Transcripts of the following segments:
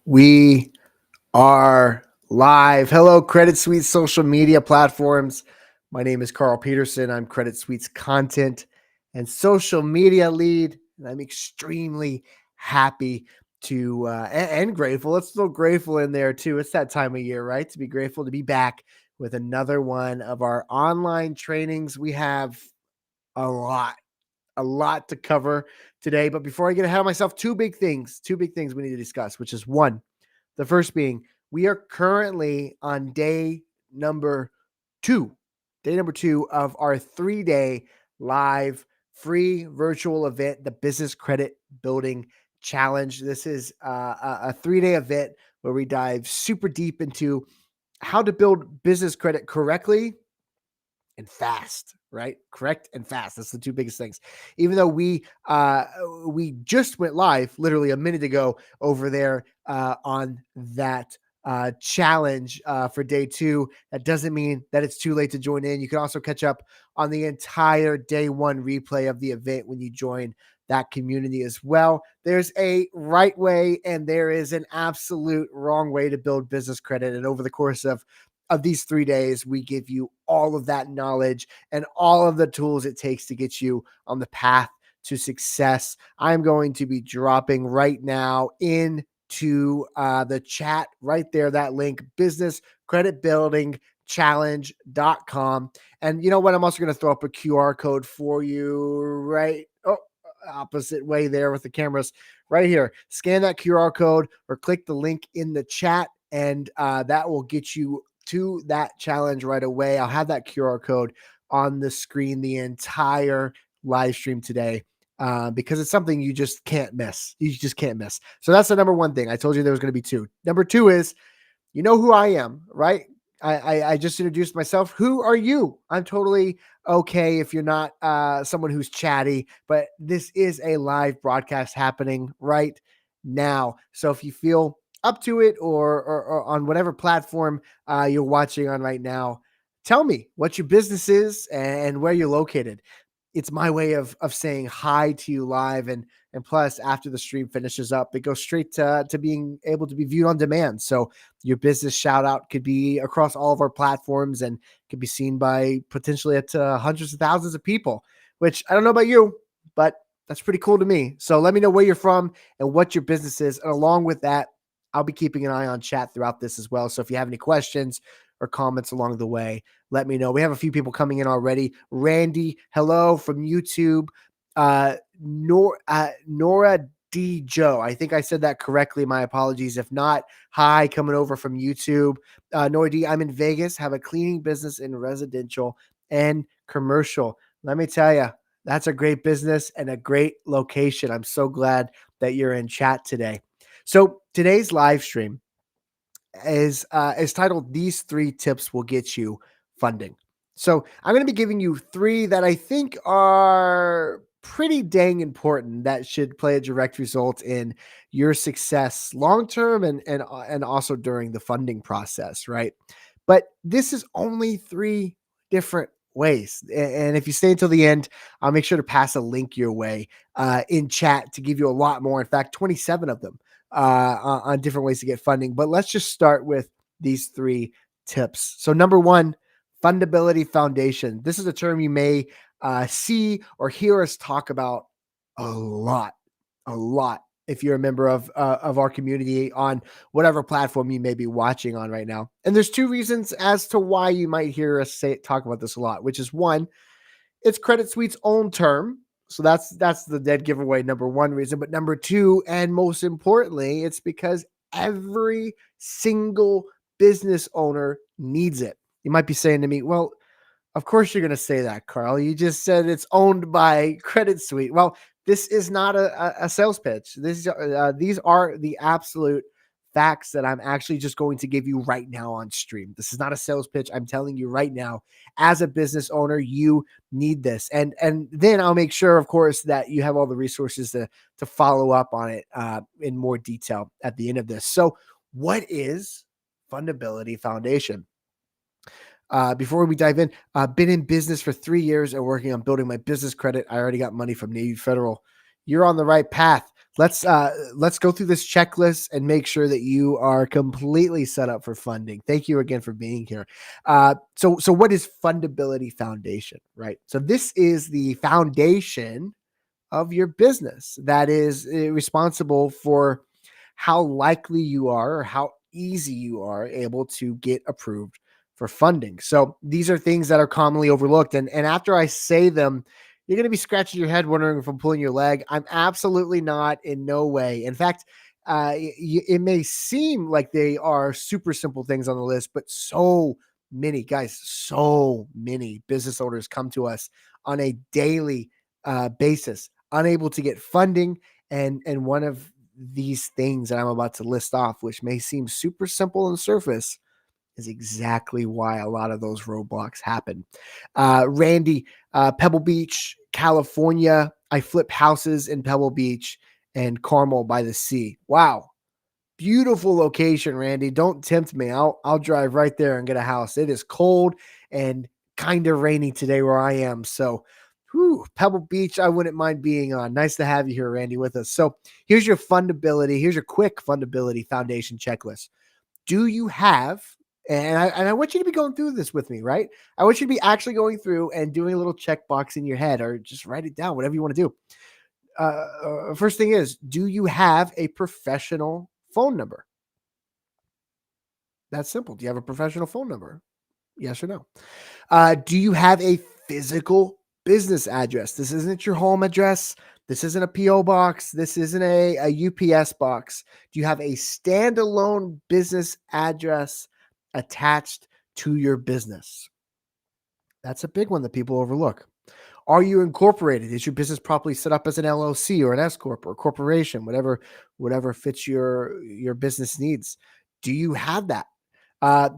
We are live. Hello, Credit Suisse social media platforms. My name is Carl Peterson. I'm Credit Suisse content and social media lead, and I'm extremely happy to and grateful. Let's throw grateful in there too. It's that time of year, right? To be grateful to be back with another one of our online trainings. We have a lot to cover today. But before I get ahead of myself, two big things we need to discuss, which is one, the first being we are currently on number two, day number two of our 3-day live free virtual event, the Business Credit Building Challenge. This is a 3-day event where we dive super deep into how to build business credit correctly and fast, right? Correct and fast. That's the two biggest things. Even though we just went live literally a minute ago over there on that challenge for day two, that doesn't mean that it's too late to join in. You can also catch up on the entire day one replay of the event when you join that community as well. There's a right way and there is an absolute wrong way to build business credit. And over the course of these 3 days, we give you all of that knowledge and all of the tools it takes to get you on the path to success. I'm going to be dropping right now into the chat right there, that link, businesscreditbuildingchallenge.com. And you know what? I'm also going to throw up a QR code for you right opposite way there with the cameras right here. Scan that QR code or click the link in the chat, and that will get you to that challenge right away. I'll have that QR code on the screen the entire live stream today because it's something you just can't miss. You just can't miss. So that's the number one thing. I told you there was going to be two. Number two is, you know who I am, right? I just introduced myself. Who are you? I'm totally okay if you're not someone who's chatty, but this is a live broadcast happening right now. So if you feel up to it or on whatever platform you're watching on right now, tell me what your business is and where you're located. It's my way of saying hi to you live, and plus after the stream finishes up, it goes straight to being able to be viewed on demand. So your business shout out could be across all of our platforms and could be seen by potentially up to hundreds of thousands of people, which I don't know about you, but that's pretty cool to me. So let me know where you're from and what your business is. And along with that, I'll be keeping an eye on chat throughout this as well. So if you have any questions or comments along the way, let me know. We have a few people coming in already. Randy, hello from YouTube. Nora D. Joe. I think I said that correctly. My apologies. If not, hi, coming over from YouTube. Nora D. I'm in Vegas, have a cleaning business in residential and commercial. Let me tell you, that's a great business and a great location. I'm so glad that you're in chat today. So today's live stream is titled "These 3 Tips Will Get You Funding." So I'm going to be giving you 3 that I think are pretty dang important that should play a direct result in your success long term and also during the funding process, right? But this is only 3 different ways. And if you stay until the end, I'll make sure to pass a link your way in chat to give you a lot more. In fact, 27 of them on different ways to get funding. But let's just start with these 3 tips. So number 1, Fundability Foundation. This is a term you may see or hear us talk about a lot if you're a member of our community on whatever platform you may be watching on right now. And there's 2 reasons as to why you might hear us talk about this a lot, which is 1, it's Credit Suite's own term. So that's the dead giveaway, number 1 reason. But number 2, and most importantly, it's because every single business owner needs it. You might be saying to me, well, of course you're going to say that, Carl. You just said it's owned by Credit Suite. Well, this is not a sales pitch. These are the absolute facts that I'm actually just going to give you right now on stream. This is not a sales pitch. I'm telling you right now, as a business owner, you need this. And then I'll make sure, of course, that you have all the resources to follow up on it in more detail at the end of this. So what is Fundability Foundation? Before we dive in, been in business for 3 years and working on building my business credit. I already got money from Navy Federal. You're on the right path. Let's go through this checklist and make sure that you are completely set up for funding. Thank you again for being here. So what is Fundability Foundation, right? So this is the foundation of your business that is responsible for how likely you are or how easy you are able to get approved for funding. So these are things that are commonly overlooked. And after I say them, you're going to be scratching your head wondering if I'm pulling your leg. I'm absolutely not, in no way. In fact, it may seem like they are super simple things on the list, but so many guys, so many business owners come to us on a daily basis, unable to get funding. And one of these things that I'm about to list off, which may seem super simple on the surface, is exactly why a lot of those roadblocks happen. Randy, Pebble Beach, California. I flip houses in Pebble Beach and Carmel by the sea. Wow. Beautiful location, Randy. Don't tempt me. I'll drive right there and get a house. It is cold and kind of rainy today where I am. So, Pebble Beach, I wouldn't mind being on. Nice to have you here, Randy, with us. So, here's your fundability. Here's your quick fundability foundation checklist. Do you have, and I want you to be going through this with me, right? I want you to be actually going through and doing a little checkbox in your head, or just write it down, whatever you want to do. First thing is, do you have a professional phone number? That's simple. Do you have a professional phone number? Yes or no? Do you have a physical business address? This isn't your home address. This isn't a PO box. This isn't a UPS box. Do you have a standalone business address attached to your business? That's a big one that people overlook. Are you incorporated? Is your business properly set up as an LLC or an S corp or a corporation, whatever fits your business needs? Do you have that?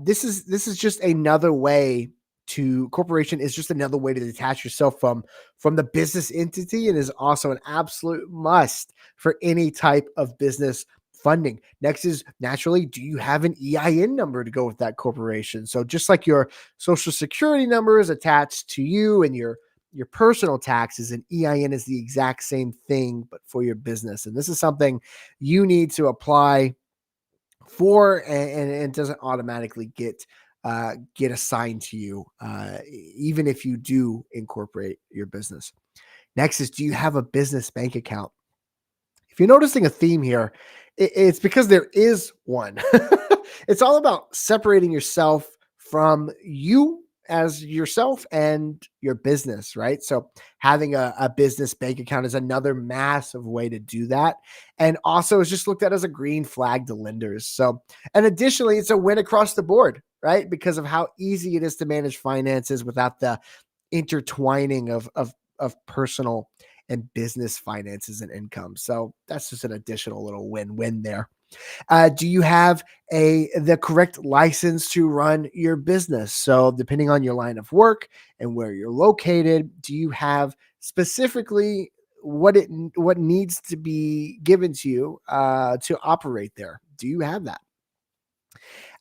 This is just another way to corporation is just another way to detach yourself from the business entity, and is also an absolute must for any type of business funding. Next is, naturally, do you have an EIN number to go with that corporation? So just like your social security number is attached to you and your personal taxes, and EIN is the exact same thing, but for your business. And this is something you need to apply for, and it doesn't automatically get assigned to you, even if you do incorporate your business. Next is, do you have a business bank account? If you're noticing a theme here, it's because there is one. It's all about separating yourself from you as yourself and your business, right? So having a business bank account is another massive way to do that. And also is just looked at as a green flag to lenders. So, and additionally, it's a win across the board, right? Because of how easy it is to manage finances without the intertwining of personal and business finances and income. So that's just an additional little win-win there. Do you have the correct license to run your business? So depending on your line of work and where you're located, do you have specifically what needs to be given to you to operate there? Do you have that?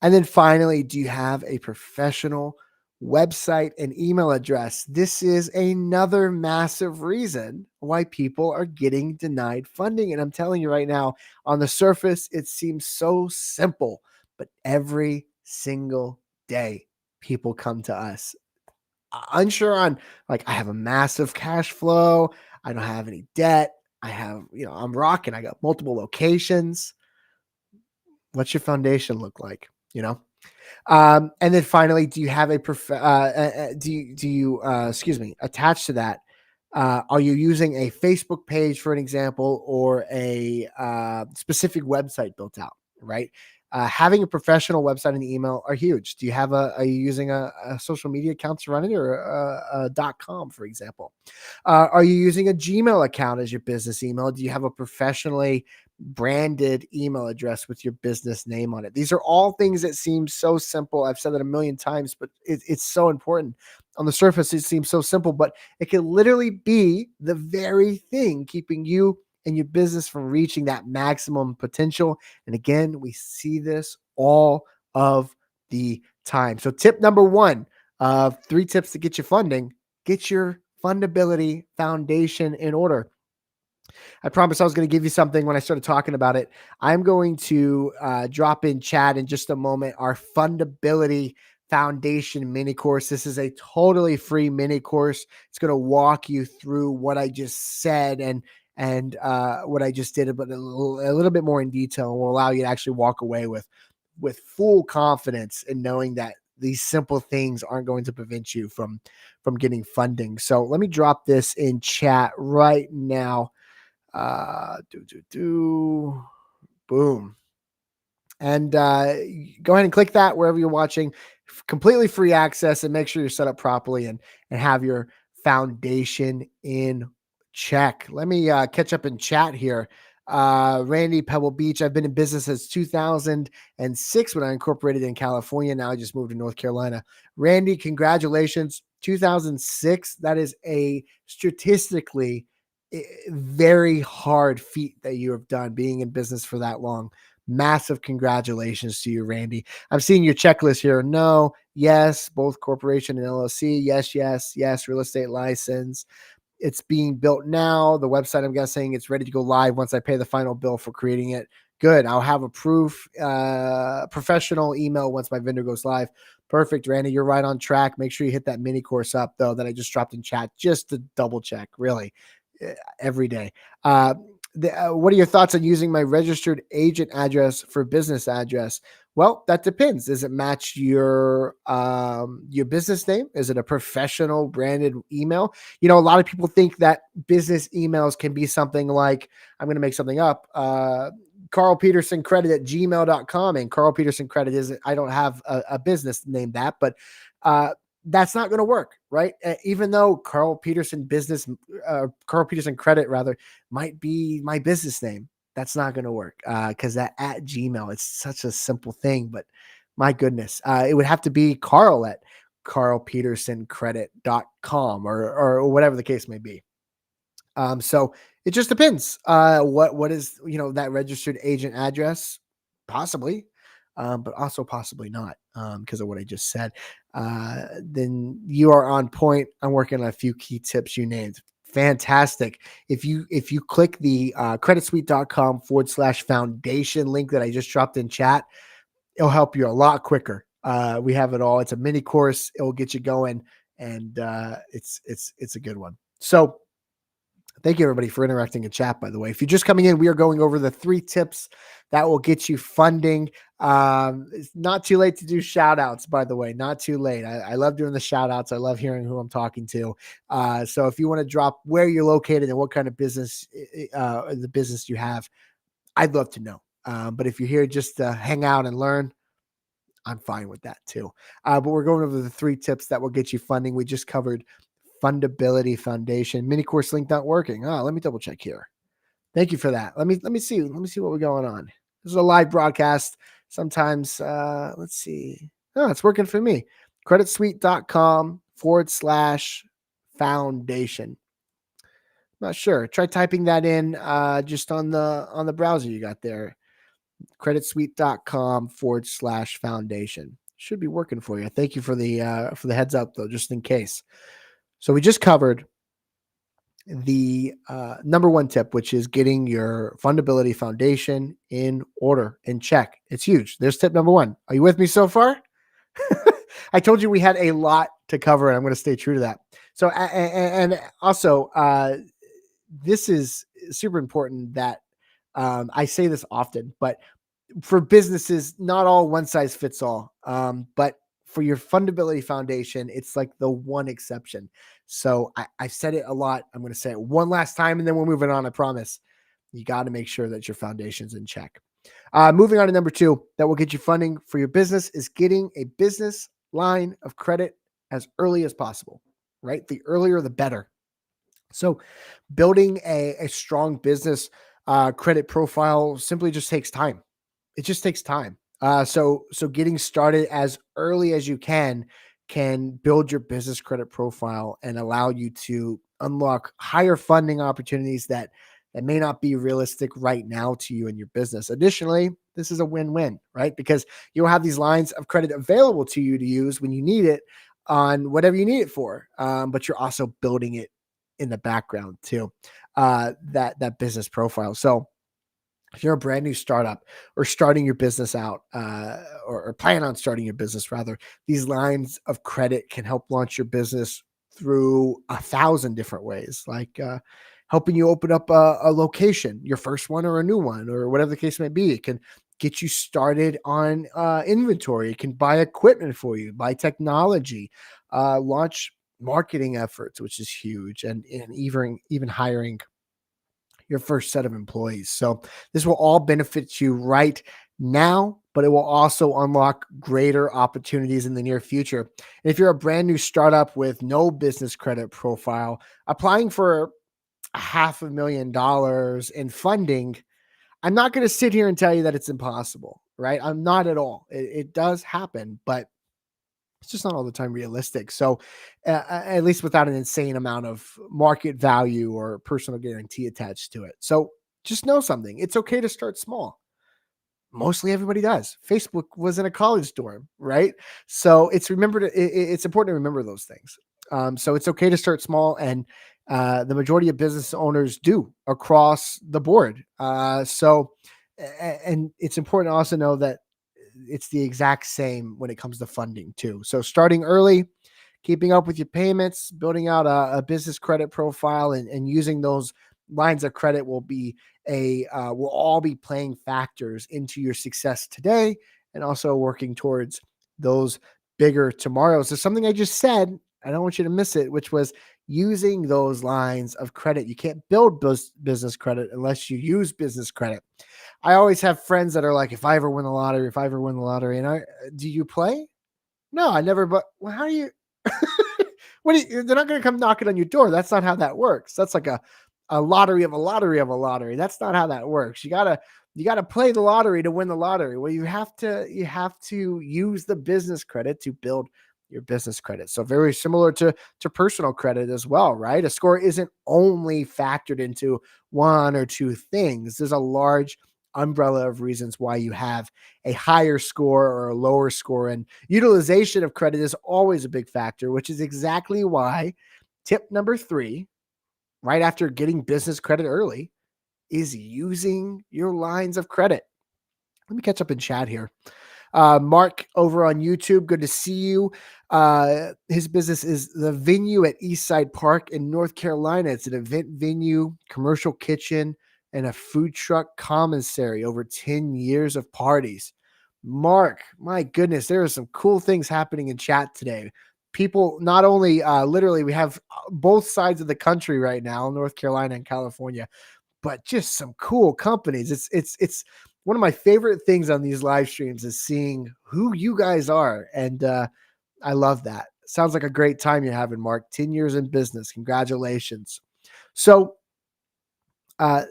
And then finally, do you have a professional website and email address? This is another massive reason why people are getting denied funding. And I'm telling you right now, on the surface, it seems so simple, but every single day, people come to us unsure on, like, I have a massive cash flow. I don't have any debt. I have, I'm rocking. I got multiple locations. What's your foundation look like? And then finally, do you have a excuse me, attached to that? Are you using a Facebook page, for an example, or a specific website built out? Right. Having a professional website and email are huge. Do you have are you using a social media account to run it, or a .com, for example? Are you using a Gmail account as your business email? Do you have a professionally branded email address with your business name on it? These are all things that seem so simple. I've said that a million times, but it's so important. On the surface, it seems so simple, but it can literally be the very thing keeping you and your business from reaching that maximum potential. And again, we see this all of the time. So tip number one of 3 tips to get you funding: get your fundability foundation in order. I promised I was going to give you something when I started talking about it. I'm going to drop in chat in just a moment our Fundability Foundation mini course. This is a totally free mini course. It's going to walk you through what I just said and what I just did, but a little bit more in detail, and will allow you to actually walk away with full confidence in knowing that these simple things aren't going to prevent you from getting funding. So let me drop this in chat right now. Boom. And go ahead and click that wherever you're watching. Completely free access, and make sure you're set up properly and have your foundation in check. Let me catch up in chat here. Randy, Pebble Beach. I've been in business since 2006 when I incorporated in California. Now I just moved to North Carolina. Randy, congratulations. 2006. That is a statistically very hard feat that you have done, being in business for that long. Massive congratulations to you, Randy. I'm seeing your checklist here. No, yes, both corporation and LLC. Yes, yes, yes. Real estate license. It's being built now. The website, I'm guessing, it's ready to go live once I pay the final bill for creating it. Good. I'll have a proof, professional email once my vendor goes live. Perfect, Randy. You're right on track. Make sure you hit that mini course up, though, that I just dropped in chat just to double check, really, every day. What are your thoughts on using my registered agent address for business address? Well, that depends. Does it match your business name? Is it a professional branded email? You know, a lot of people think that business emails can be something like, I'm going to make something up, Carl Peterson Credit at gmail.com. And Carl Peterson Credit is, I don't have a business named that, but that's not going to work, right? Even though Carl Peterson Credit rather might be my business name, that's not going to work because that at Gmail, it's such a simple thing. But my goodness, it would have to be Carl at carlpetersoncredit.com or whatever the case may be. So it just depends. What is, that registered agent address? Possibly. But also possibly not because of what I just said. Then you are on point. I'm working on a few key tips you named. Fantastic. If you click the creditsuite.com/foundation link that I just dropped in chat, it'll help you a lot quicker. We have it all. It's a mini course. It will get you going, and it's a good one. So thank you, everybody, for interacting in chat, by the way. If you're just coming in, we are going over the 3 tips that will get you funding. It's not too late to do shout outs, by the way. Not too late. I love doing the shout outs. I love hearing who I'm talking to. So if you want to drop where you're located and what kind of business, the business you have, I'd love to know. But if you're here just to hang out and learn, I'm fine with that too. But we're going over the 3 tips that will get you funding. We just covered Fundability Foundation. Mini course link not working. Let me double check here. Thank you for that. Let me see. Let me see what we're going on. This is a live broadcast. Sometimes, let's see. Oh, it's working for me. creditsuite.com/foundation. Not sure. Try typing that in just on the browser you got there. creditsuite.com/foundation. Should be working for you. Thank you for the heads up though, just in case. So we just covered the number 1 tip, which is getting your Fundability Foundation in order, in check. It's huge. There's tip number 1. Are you with me so far? I told you we had a lot to cover, and I'm going to stay true to that. So, and also, this is super important that I say this often, but for businesses, not all one size fits all. But for your Fundability Foundation, it's like the one exception. So I've said it a lot. I'm going to say it one last time, and then we're moving on. I promise. You got to make sure that your foundation's in check. Moving on to number 2, that will get you funding for your business is getting a business line of credit as early as possible, right? The earlier, the better. So building a strong business credit profile simply just takes time. It just takes time. So getting started as early as you can build your business credit profile and allow you to unlock higher funding opportunities that may not be realistic right now to you and your business. Additionally, this is a win-win, right? Because you'll have these lines of credit available to you to use when you need it on whatever you need it for. But you're also building it in the background too. That business profile. So if you're a brand new startup or starting your business out, or plan on starting your business rather, these lines of credit can help launch your business through 1,000 different ways, like helping you open up a location, your first one or a new one, or whatever the case may be. It can get you started on inventory. It can buy equipment for you, buy technology, launch marketing efforts, which is huge, and even hiring your first set of employees. So this will all benefit you right now, but it will also unlock greater opportunities in the near future. And if you're a brand new startup with no business credit profile, applying for $500,000 in funding, I'm not going to sit here and tell you that it's impossible, right? I'm not at all. It does happen, but it's just not all the time realistic. So, at least without an insane amount of market value or personal guarantee attached to it. So, just know something. It's okay to start small. Mostly everybody does. Facebook was in a college dorm, right? So it's important to remember those things. So it's okay to start small, and the majority of business owners do across the board. And it's important to also know that it's the exact same when it comes to funding too. So starting early, keeping up with your payments, building out a business credit profile, and using those lines of credit will all be playing factors into your success today, and also working towards those bigger tomorrows. So something I just said, I don't want you to miss it, which was using those lines of credit. You can't build business credit unless you use business credit. I always have friends that are like, if I ever win the lottery, if I ever win the lottery, and do you play? No, I never. But well, how do you? What do you, they're not going to come knocking on your door. That's not how that works. That's like a lottery of a lottery of a lottery. That's not how that works. You gotta play the lottery to win the lottery. Well, you have to use the business credit to build your business credit. So very similar to personal credit as well, right? A score isn't only factored into one or two things. There's a large umbrella of reasons why you have a higher score or a lower score, and utilization of credit is always a big factor, which is exactly why tip number 3, right after getting business credit early, is using your lines of credit. Let me catch up in chat here. Mark over on YouTube, good to see you. His business is the Venue at Eastside Park in North Carolina. It's an event venue, commercial kitchen, and a food truck commissary. Over 10 years of parties. Mark, my goodness, there are some cool things happening in chat today. People, not only literally, we have both sides of the country right now, North Carolina and California, but just some cool companies. It's one of my favorite things on these live streams is seeing who you guys are, and I love that. Sounds like a great time you're having, Mark. 10 years in business, congratulations. So, uh,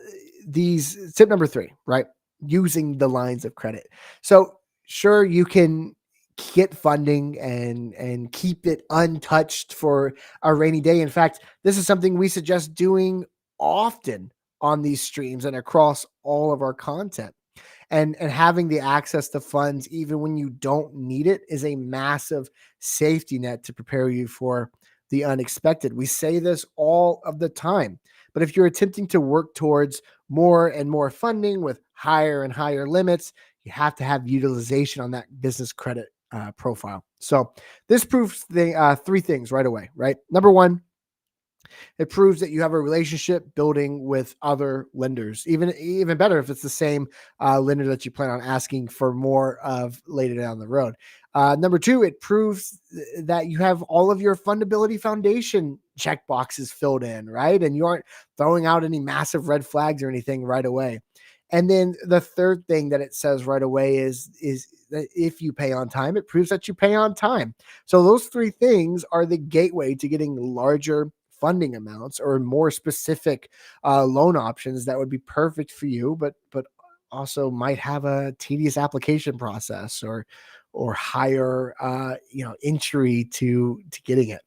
these tip number 3, right? Using the lines of credit. So, sure, you can get funding and keep it untouched for a rainy day. In fact, this is something we suggest doing often on these streams and across all of our content. And having the access to funds even when you don't need it is a massive safety net to prepare you for the unexpected. We say this all of the time, but if you're attempting to work towards more and more funding with higher and higher limits, you have to have utilization on that business credit profile. So this proves 3 things right away, right? Number 1, it proves that you have a relationship building with other lenders. Even better if it's the same lender that you plan on asking for more of later down the road. Number 2, it proves that you have all of your Fundability Foundation check boxes filled in, right? And you aren't throwing out any massive red flags or anything right away. And then the third thing that it says right away is that if you pay on time, it proves that you pay on time. So those 3 things are the gateway to getting larger funding amounts or more specific loan options that would be perfect for you, but also might have a tedious application process or higher entry to getting it.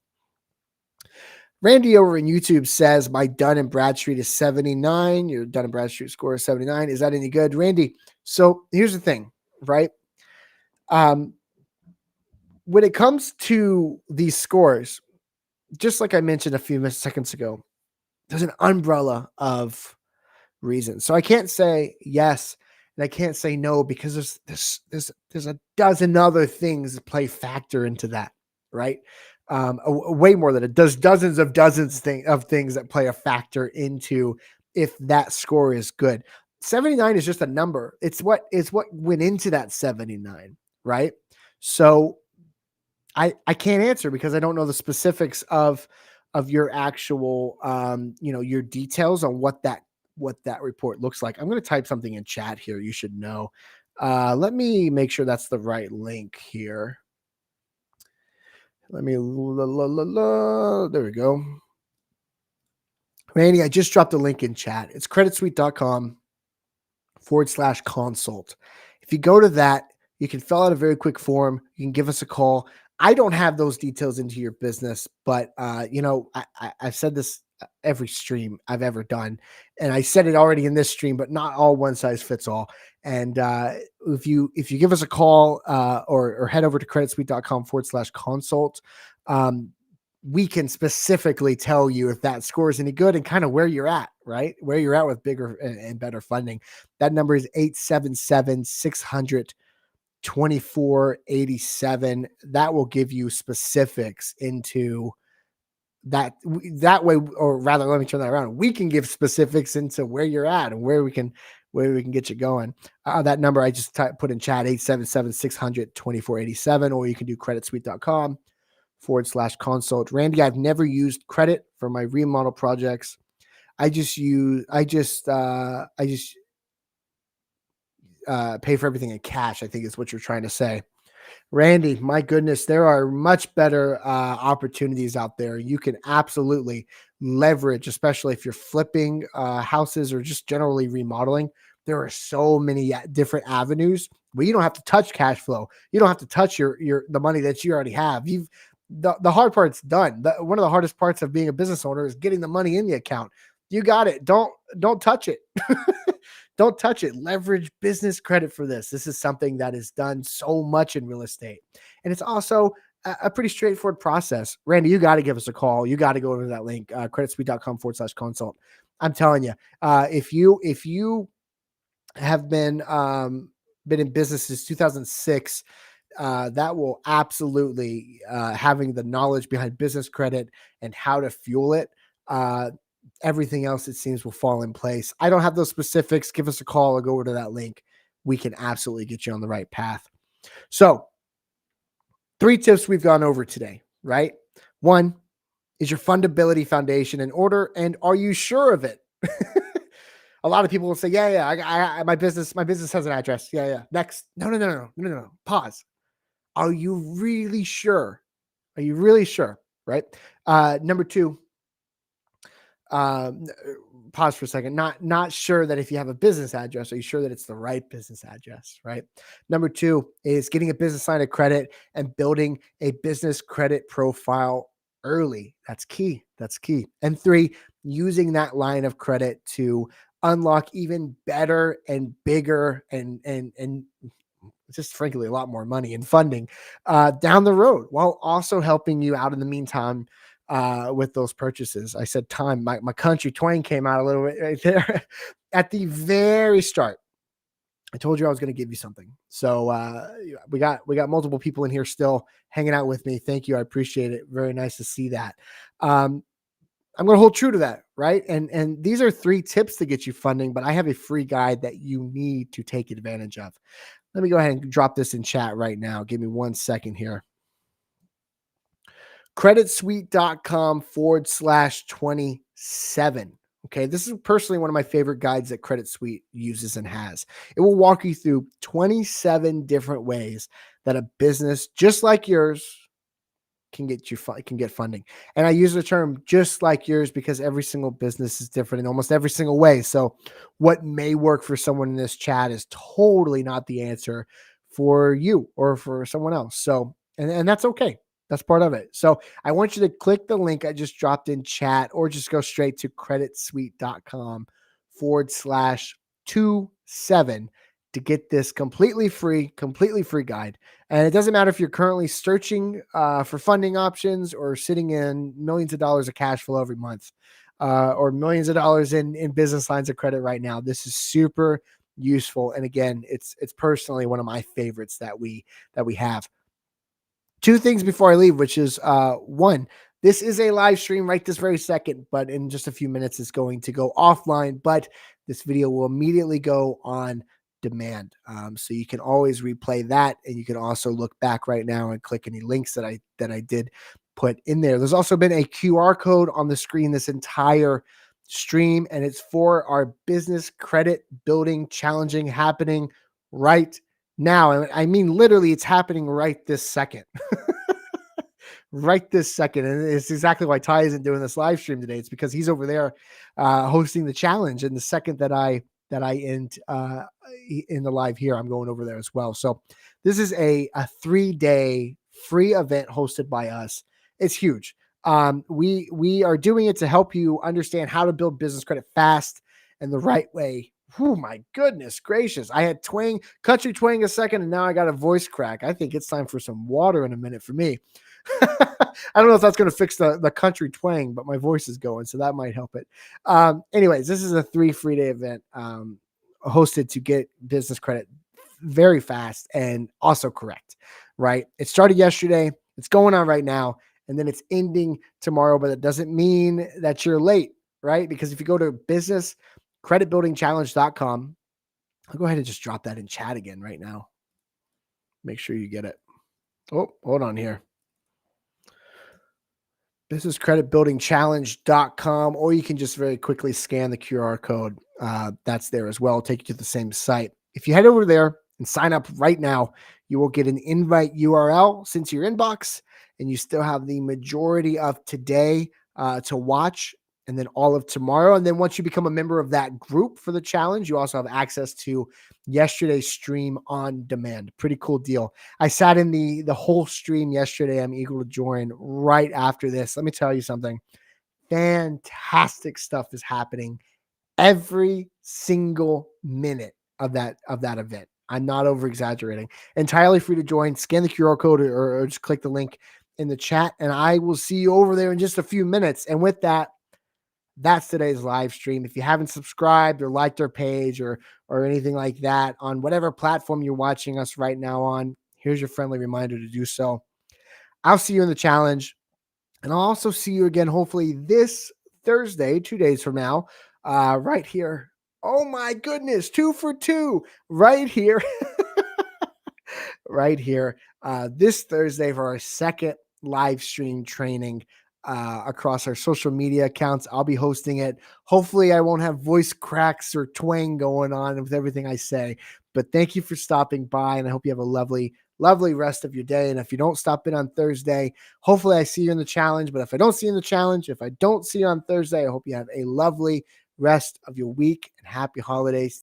Randy over in YouTube says my Dun and Bradstreet is 79. Your Dun and Bradstreet score is 79. Is that any good, Randy? So here's the thing, right? When it comes to these scores, just like I mentioned a few seconds ago, there's an umbrella of reasons. So I can't say yes and I can't say no because there's a dozen other things that play factor into that, right? Way more than it does dozens of things that play a factor into if that score is good. 79 is just a number. It's what went into that 79, right? So I can't answer because I don't know the specifics of your actual your details on what that report looks like. I'm going to type something in chat here. You should know. Let me make sure that's the right link here. Let me there we go. Randy, I just dropped a link in chat. It's creditsuite.com/consult. If you go to that, you can fill out a very quick form. You can give us a call. I don't have those details into your business, but I've said this every stream I've ever done, and I said it already in this stream, but not all one size fits all. And if you give us a call or head over to creditsuite.com/consult, we can specifically tell you if that score is any good and kind of where you're at, right? Where you're at with bigger and better funding. That number is 877-600-2487. That will give you specifics into that way, or rather, let me turn that around. We can give specifics into where you're at and where we can get you going. That number I just put in chat, 877-600-2487, or you can do creditsuite.com/consult. Randy, I've never used credit for my remodel projects. I just pay for everything in cash, I think is what you're trying to say. Randy, my goodness, there are much better opportunities out there. You can absolutely leverage, especially if you're flipping houses or just generally remodeling. There are so many different avenues where you don't have to touch cash flow. You don't have to touch the money that you already have. The hard part's done. One of the hardest parts of being a business owner is getting the money in the account. You got it. Don't touch it. Don't touch it. Leverage business credit for this. This is something that is done so much in real estate. And it's also a pretty straightforward process. Randy, you got to give us a call. You got to go over that link, creditsuite.com/consult. I'm telling you, if you have been in business since 2006, that will absolutely having the knowledge behind business credit and how to fuel it. Everything else, it seems, will fall in place. I don't have those specifics. Give us a call or go over to that link. We can absolutely get you on the right path. So 3 tips we've gone over today, right? 1, is your fundability foundation in order? And are you sure of it? A lot of people will say, yeah, my business has an address. Yeah. Next. No. Pause. Are you really sure? Are you really sure? Right. Number 2, pause for a second. Not sure that if you have a business address, are you sure that it's the right business address, right? Number 2 is getting a business line of credit and building a business credit profile early. That's key. And 3, using that line of credit to unlock even better and bigger and just frankly a lot more money and funding down the road, while also helping you out in the meantime with those purchases. I said time. My country twang came out a little bit right there at the very start. I told you I was going to give you something. So we got multiple people in here still hanging out with me. Thank you. I appreciate it. Very nice to see that. I'm going to hold true to that, right? And these are 3 tips to get you funding, but I have a free guide that you need to take advantage of. Let me go ahead and drop this in chat right now. Give me 1 second here. creditsuite.com/27. Okay. This is personally one of my favorite guides that Credit Suite uses and has. It will walk you through 27 different ways that a business just like yours can get funding. And I use the term just like yours because every single business is different in almost every single way. So what may work for someone in this chat is totally not the answer for you or for someone else. So, and that's okay. That's part of it. So I want you to click the link I just dropped in chat, or just go straight to creditsuite.com/27 to get this completely free guide. And it doesn't matter if you're currently searching for funding options or sitting in millions of dollars of cash flow every month. or millions of dollars in business lines of credit right now. This is super useful, and again, it's personally one of my favorites that we have. Two things before I leave, which is one, this is a live stream right this very second, but in just a few minutes it's going to go offline. But this video will immediately go on demand, so you can always replay that, and you can also look back right now and click any links that I did put in there. There's also been a QR code on the screen this entire stream, and it's for our business credit building challenging happening right now. And I mean, literally, it's happening right this second. Right this second. And it's exactly why Ty isn't doing this live stream today. It's because he's over there hosting the challenge. And the second that I end in the live here, I'm going over there as well. So this is a 3-day free event hosted by us. It's huge. We are doing it to help you understand how to build business credit fast and the right way. Oh my goodness gracious. I had country twang a second, and now I got a voice crack. I think it's time for some water in a minute for me. I don't know if that's going to fix the country twang, but my voice is going, so that might help it. Anyways, this is a 3 free day event hosted to get business credit very fast and also correct, right? It started yesterday. It's going on right now, and then it's ending tomorrow, but it doesn't mean that you're late, right? Because if you go to businesscreditbuildingchallenge.com, I'll go ahead and just drop that in chat again right now. Make sure you get it. Oh, hold on here. businesscreditbuildingchallenge.com, or you can just very quickly scan the QR code. That's there as well. Take you to the same site. If you head over there and sign up right now, you will get an invite URL sent to your inbox, and you still have the majority of today to watch, and then all of tomorrow. And then once you become a member of that group for the challenge, you also have access to yesterday's stream on demand. Pretty cool deal. I sat in the whole stream yesterday. I'm eager to join right after this. Let me tell you something. Fantastic stuff is happening every single minute of that event. I'm not over exaggerating. Entirely free to join. Scan the QR code or just click the link in the chat, and I will see you over there in just a few minutes. And with that, that's today's live stream. If you haven't subscribed or liked our page or anything like that on whatever platform you're watching us right now on, here's your friendly reminder to do so. I'll see you in the challenge, and I'll also see you again hopefully this Thursday, 2 days from now, right here. Oh my goodness, 2 for 2 right here. Right here this Thursday for our second live stream training across our social media accounts. I'll be hosting it. Hopefully I won't have voice cracks or twang going on with everything I say, but thank you for stopping by, and I hope you have a lovely rest of your day. And if you don't stop in on Thursday, hopefully I see you in the challenge. But if I don't see you in the challenge, if I don't see you on Thursday, I hope you have a lovely rest of your week and happy holidays.